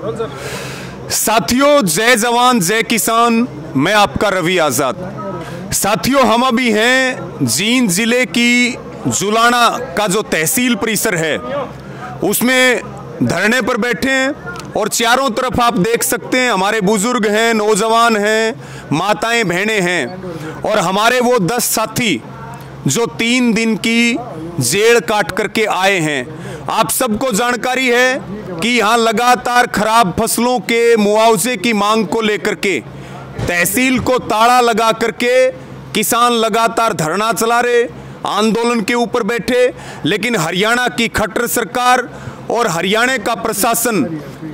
साथियों, जय जवान जय किसान, मैं आपका रवि आजाद। साथियों, हम अभी हैं जींद जिले की जुलाना का जो तहसील परिसर है उसमें धरने पर बैठे हैं और चारों तरफ आप देख सकते हैं हमारे बुजुर्ग हैं, नौजवान हैं, माताएं बहनें हैं और हमारे वो 10 साथी जो 3 दिन की जेल काट करके आए हैं। आप सबको जानकारी है कि यहाँ लगातार खराब फसलों के मुआवजे की मांग को लेकर के तहसील को ताला लगा करके किसान लगातार धरना चला रहे, आंदोलन के ऊपर बैठे, लेकिन हरियाणा की खट्टर सरकार और हरियाणा का प्रशासन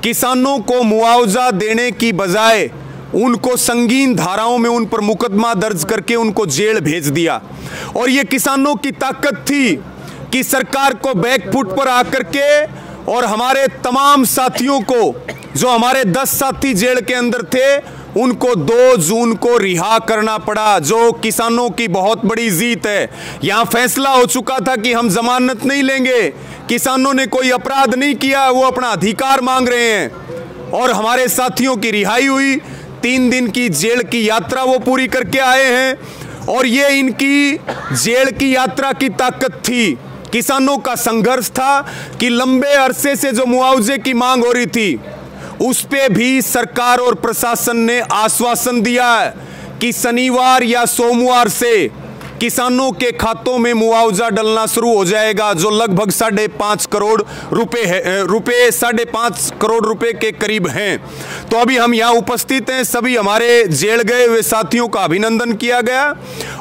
किसानों को मुआवजा देने की बजाय उनको संगीन धाराओं में उन पर मुकदमा दर्ज करके उनको जेल भेज दिया। और ये किसानों की ताकत थी कि सरकार को बैकफुट पर आकर के और हमारे तमाम साथियों को, जो हमारे 10 साथी जेल के अंदर थे, उनको 2 जून को रिहा करना पड़ा, जो किसानों की बहुत बड़ी जीत है। यहाँ फैसला हो चुका था कि हम जमानत नहीं लेंगे, किसानों ने कोई अपराध नहीं किया, वो अपना अधिकार मांग रहे हैं और हमारे साथियों की रिहाई हुई। 3 दिन की जेल की यात्रा वो पूरी करके आए हैं और ये इनकी जेल की यात्रा की ताकत थी। किसानों का संघर्ष था कि लंबे अरसे से जो मुआवजे की मांग हो रही थी उस पे भी सरकार और प्रशासन ने आश्वासन दिया है कि शनिवार या सोमवार से किसानों के खातों में मुआवजा डलना शुरू हो जाएगा, जो लगभग 5.5 करोड़ रुपए है, 5.5 करोड़ रुपए के करीब हैं। तो अभी हम यहाँ उपस्थित हैं, सभी हमारे जेल गए हुए साथियों का अभिनंदन किया गया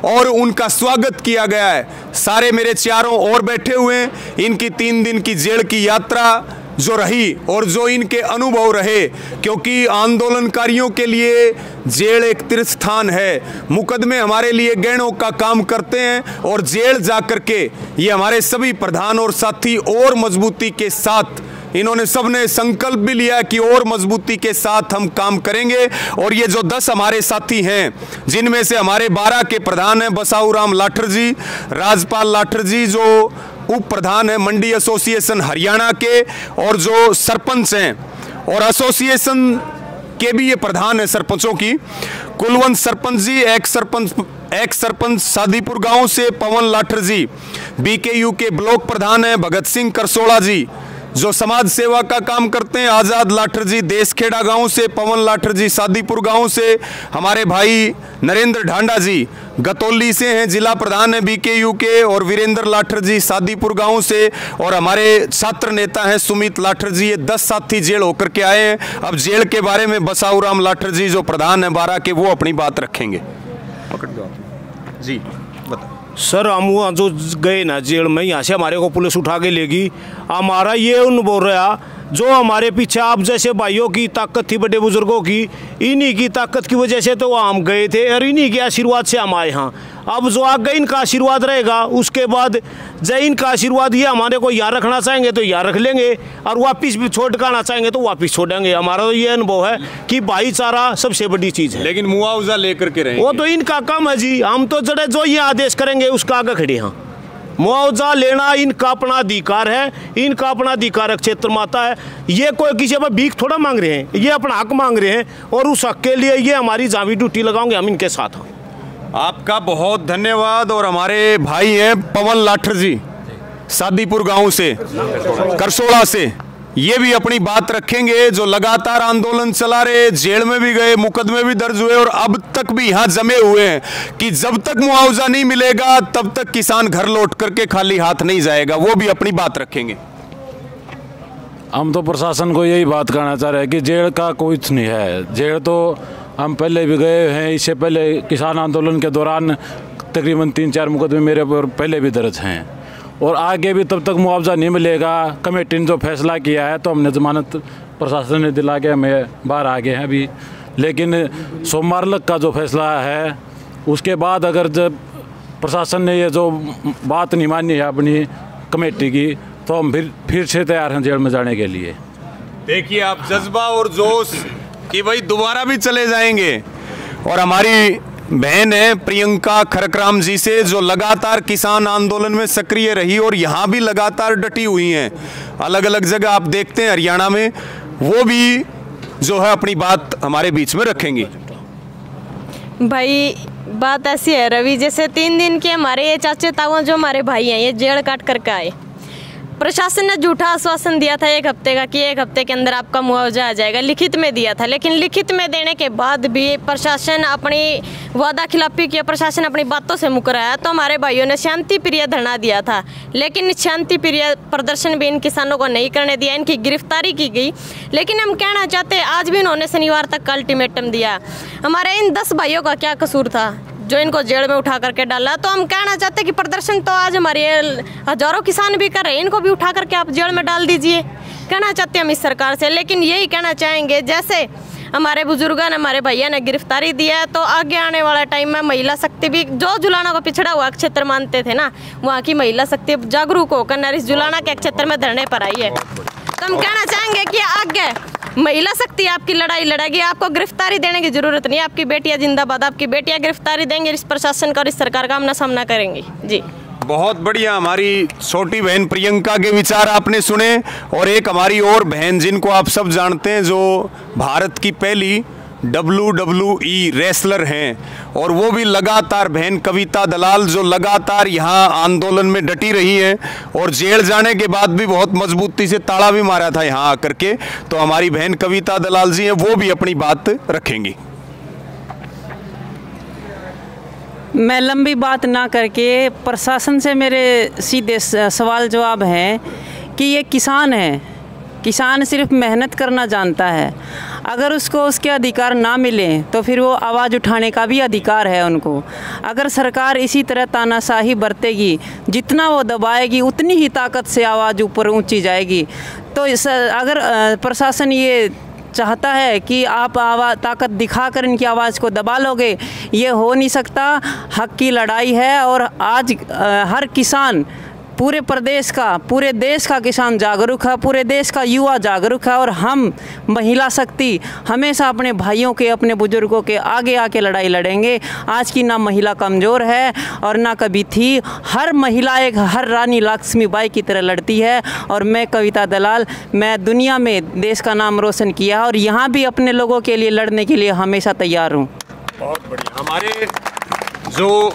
और उनका स्वागत किया गया है। सारे मेरे चारों ओर बैठे हुए हैं, इनकी 3 दिन की जेल की यात्रा जो रही और जो इनके अनुभव रहे, क्योंकि आंदोलनकारियों के लिए जेल एक तीर्थ स्थान है, मुकदमे हमारे लिए गहनों का काम करते हैं और जेल जा करके ये हमारे सभी प्रधान और साथी और मजबूती के साथ, इन्होंने सबने संकल्प भी लिया कि और मजबूती के साथ हम काम करेंगे। और ये जो 10 हमारे साथी हैं, जिनमें से हमारे 12 के प्रधान हैं बसाऊराम लाठर जी, राजपाल लाठर जी जो उप प्रधान है मंडी एसोसिएशन हरियाणा के, और जो सरपंच हैं और एसोसिएशन के भी ये प्रधान है सरपंचों की, कुलवंत सरपंच जी, एक्स सरपंच सादीपुर गांव से पवन लाठर जी, बीकेयू के ब्लॉक प्रधान है भगत सिंह करसोड़ा जी जो समाज सेवा का काम करते हैं, आज़ाद लाठर जी देसखेड़ा गांव से, पवन लाठर जी सादीपुर गांव से, हमारे भाई नरेंद्र ढांडा जी गतौली से हैं, जिला प्रधान है बीकेयू के, और वीरेंद्र लाठर जी सादीपुर गांव से, और हमारे छात्र नेता हैं सुमित लाठर जी। ये 10 साथी जेल होकर के आए हैं। अब जेल के बारे में बसाऊराम लाठर जी जो प्रधान है 12 के, वो अपनी बात रखेंगे। पकड़ दो आप जी, बताओ। सर, हम वहाँ जो गए ना जेल में, यहाँ से हमारे को पुलिस उठा के लेगी। हमारा ये अनुभव रहा, जो हमारे पीछे आप जैसे भाइयों की ताकत थी, बड़े बुजुर्गों की, इन्हीं की ताकत की वजह से तो हम गए थे और इन्हीं के आशीर्वाद से हम आए यहाँ। अब जो आगे इनका आशीर्वाद रहेगा, उसके बाद जब इनका आशीर्वाद ये हमारे को यहाँ रखना चाहेंगे तो यहाँ रख लेंगे और वापिस भी छोड़ के आना चाहेंगे तो वापिस छोड़ेंगे। हमारा तो ये अनुभव है कि भाईचारा सबसे बड़ी चीज़ है। लेकिन मुआवजा लेकर के रहेंगे, वो तो इनका काम है जी। हम तो जड़े जो ये आदेश करेंगे उसका आगे खड़े हैं। मुआवजा लेना इनका अपना अधिकार है, इनका अपना अधिकार क्षेत्र माता है। ये कोई किसी पर भीख थोड़ा मांग रहे हैं, ये अपना हक मांग रहे हैं और उस हक के लिए ये हमारी जावी ड्यूटी लगाओगे, हम इनके साथ हैं। आपका बहुत धन्यवाद। और हमारे भाई हैं पवन लाठर जी सादीपुर गांव से, करसोड़ा से, ये भी अपनी बात रखेंगे, जो लगातार आंदोलन चला रहे, जेल में भी गए, मुकदमे भी दर्ज हुए और अब तक भी यहाँ जमे हुए हैं कि जब तक मुआवजा नहीं मिलेगा तब तक किसान घर लौट करके खाली हाथ नहीं जाएगा। वो भी अपनी बात रखेंगे। हम तो प्रशासन को यही बात कहना चाह रहे हैं कि जेल का कुछ नहीं है। जेल तो हम पहले भी गए हैं, इससे पहले किसान आंदोलन के दौरान तकरीबन 3-4 मुकदमे मेरे पर पहले भी दर्ज हैं और आगे भी तब तक मुआवजा नहीं मिलेगा। कमेटी ने जो फैसला किया है तो हमने जमानत प्रशासन ने दिला के हमें बाहर आ गए हैं अभी, लेकिन सोमवार तक का जो फैसला है उसके बाद अगर जब प्रशासन ने ये जो बात नहीं मानी है अपनी कमेटी की, तो हम फिर से तैयार हैं जेल में जाने के लिए। देखिए आप जज्बा और जोश कि भाई दोबारा भी चले जाएंगे। और हमारी बहन है प्रियंका खरकराम जी से, जो लगातार किसान आंदोलन में सक्रिय रही और यहाँ भी लगातार डटी हुई हैं। अलग अलग जगह आप देखते हैं हरियाणा में, वो भी जो है अपनी बात हमारे बीच में रखेंगी। भाई बात ऐसी है रवि, जैसे 3 दिन के हमारे ये चाचे ताऊ जो हमारे भाई हैं ये जेल काट करके आए। प्रशासन ने झूठा आश्वासन दिया था 1 हफ्ते का कि 1 हफ्ते के अंदर आपका मुआवजा आ जाएगा, लिखित में दिया था। लेकिन लिखित में देने के बाद भी प्रशासन अपनी वादा खिलाफी किया, प्रशासन अपनी बातों से मुकराया। तो हमारे भाइयों ने शांति प्रिय धरना दिया था, लेकिन शांति प्रिय प्रदर्शन भी इन किसानों को नहीं करने दिया, इनकी गिरफ्तारी की गई। लेकिन हम कहना चाहते हैं आज भी इन्होंने शनिवार तक का अल्टीमेटम दिया। हमारे इन 10 भाइयों का क्या कसूर था जो इनको जेल में उठा करके डाला? तो हम कहना चाहते हैं कि प्रदर्शन तो आज हमारे हजारों किसान भी कर रहे हैं, इनको भी उठा करके आप जेल में डाल दीजिए, कहना चाहते हैं हम इस सरकार से। लेकिन यही कहना चाहेंगे, जैसे हमारे बुजुर्गों ने हमारे भैया ने गिरफ्तारी दिया है, तो आगे आने वाला टाइम में महिला शक्ति भी, जो जुलाना को पिछड़ा हुआ क्षेत्र मानते थे ना, वहाँ की महिला शक्ति जागरूक होकर नरिश जुलाना के क्षेत्र में धरने पर आई है। तो हम कहना चाहेंगे कि आगे महिला शक्ति आपकी लड़ाई लड़ेगी, आपको गिरफ्तारी देने की जरूरत नहीं है। आपकी बेटियां जिंदाबाद, आपकी बेटियां गिरफ्तारी देंगे, इस प्रशासन का और इस सरकार का आमना सामना करेंगी। जी बहुत बढ़िया। हमारी छोटी बहन प्रियंका के विचार आपने सुने, और एक हमारी और बहन जिनको आप सब जानते हैं, जो भारत की पहली WWE रेसलर हैं, और वो भी लगातार बहन कविता दलाल, जो लगातार यहाँ आंदोलन में डटी रही हैं और जेल जाने के बाद भी बहुत मजबूती से ताड़ा भी मारा था यहाँ आकर के। तो हमारी बहन कविता दलाल जी हैं, वो भी अपनी बात रखेंगी। मैं लंबी बात ना करके प्रशासन से मेरे सीधे सवाल जवाब हैं कि ये किसान है, किसान सिर्फ मेहनत करना जानता है। अगर उसको उसके अधिकार ना मिले तो फिर वो आवाज़ उठाने का भी अधिकार है उनको। अगर सरकार इसी तरह तानाशाही बरतेगी, जितना वो दबाएगी उतनी ही ताकत से आवाज़ ऊपर ऊंची जाएगी। तो अगर प्रशासन ये चाहता है कि आप ताकत दिखाकर इनकी आवाज़ को दबा लोगे, ये हो नहीं सकता। हक की लड़ाई है, और आज हर किसान, पूरे प्रदेश का, पूरे देश का किसान जागरूक है, पूरे देश का युवा जागरूक है। और हम महिला शक्ति हमेशा अपने भाइयों के, अपने बुजुर्गों के आगे आके लड़ाई लड़ेंगे। आज की ना महिला कमज़ोर है और ना कभी थी। हर महिला एक हर रानी लक्ष्मीबाई की तरह लड़ती है। और मैं कविता दलाल, मैं दुनिया में देश का नाम रोशन किया और यहाँ भी अपने लोगों के लिए लड़ने के लिए हमेशा तैयार हूँ। बहुत बढ़िया। हमारे जो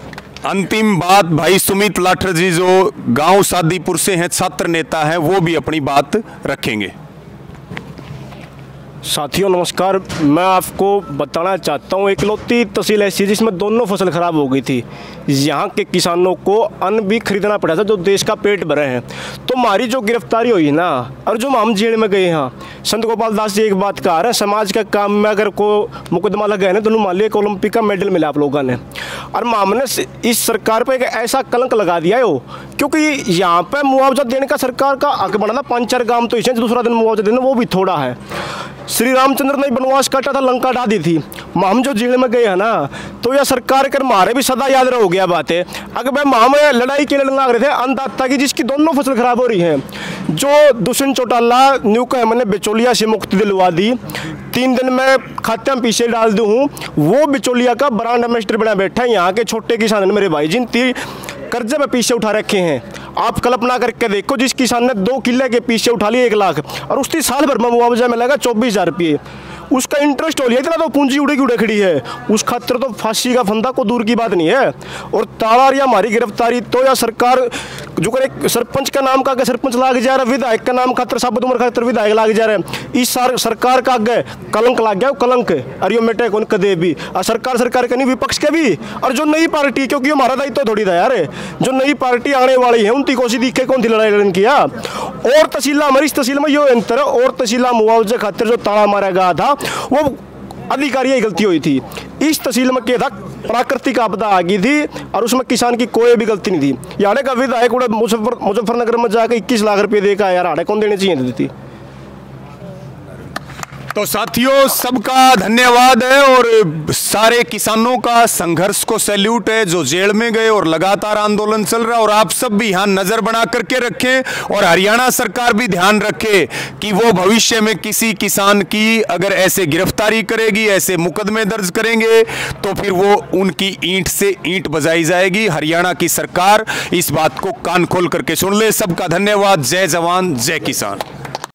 अंतिम बात भाई सुमित लाठर जी, जो गांव सादीपुर से हैं, छात्र नेता हैं, वो भी अपनी बात रखेंगे। साथियों नमस्कार। मैं आपको बताना चाहता हूँ, इकलौती तहसील ऐसी जिसमें दोनों फसल खराब हो गई थी। यहाँ के किसानों को अन्न भी खरीदना पड़ा था, जो देश का पेट भरे हैं। तो हमारी जो गिरफ्तारी हुई ना, और जो हम जेल में गए हैं, संत गोपाल दास जी एक बात कह रहे हैं, समाज का काम में अगर को मुकदमा लगा है ना, तो मान लिया एक ओलंपिक का मेडल मिला आप लोगों ने। और हमने इस सरकार पर एक ऐसा कलंक लगा दिया है, क्योंकि यहाँ पर मुआवजा देने का सरकार का हक बना था। 5-4 गांव तो इसे दूसरा दिन मुआवजा देना वो भी थोड़ा है। श्री रामचंद्र ने बनवास काटा था, लंका ढा दी थी। हम जो जेल में गए हैं ना, तो यह सरकार कर मारे भी सदा याद रह गया बात है। अगर वह हम लड़ाई के लिए लग रहे थे अन्नदाता की, जिसकी दोनों फसल खराब हो रही हैं। जो दुष्यंत चौटाला न्यू का हमने बिचौलिया से मुक्ति दिलवा दी, 3 दिन में खाते में पीछे डाल दूँ, वो बिचौलिया का ब्रांड एम्बेसडर बना बैठा है। यहाँ के छोटे किसान मेरे भाई, जिन कर्जे में पीछे उठा रखे हैं। आप कल्पना करके देखो, जिस किसान ने 2 किले के पीछे उठा लिए 1 लाख, और उसकी साल भर में मुआवजा मिलेगा 24,000 रुपये। उसका इंटरेस्ट हो लिया, इतना तो पूंजी उड़े की उड़े खड़ी है। उस खातिर तो फांसी का फंदा को दूर की बात नहीं है। और ताला या हमारी गिरफ्तारी तो या सरकार जो करे, सरपंच का नाम का सरपंच लाग जा रहा है, विधायक का नाम खातर साबुत उम्र खातर विधायक लाग जा रहा है। इस सरकार का आगे कलंक लाग गया, कलंक अरियो मेटे कौन कदे भी। और सरकार के नहीं, विपक्ष के भी, और जो नई पार्टी, क्योंकि हमारा दायित्व थोड़ी था यार, जो नई पार्टी आने वाली है उनकी कोशिश दिखे कौन थी लड़ाई लड़न किया। और तहसीला हमारी इस तहसील में यो अंतर है, और तहसीला मुआवजे खातिर जो ताला मारा गया था वो अधिकारी की गलती हुई थी। इस तहसील में क्या था, प्राकृतिक आपदा आ गई थी और उसमें किसान की कोई भी गलती नहीं थी। यानी का विधायक मुजफ्फरनगर में जाकर 21 लाख रुपये देकर यार, हाड़े कौन देने चाहिए थी। तो साथियों, सबका धन्यवाद है, और सारे किसानों का संघर्ष को सैल्यूट है जो जेल में गए और लगातार आंदोलन चल रहा है। और आप सब भी यहाँ नजर बना करके रखें, और हरियाणा सरकार भी ध्यान रखे कि वो भविष्य में किसी किसान की अगर ऐसे गिरफ्तारी करेगी, ऐसे मुकदमे दर्ज करेंगे, तो फिर वो उनकी ईंट से ईंट बजाई जाएगी। हरियाणा की सरकार इस बात को कान खोल करके सुन ले। सबका धन्यवाद। जय जवान जय किसान।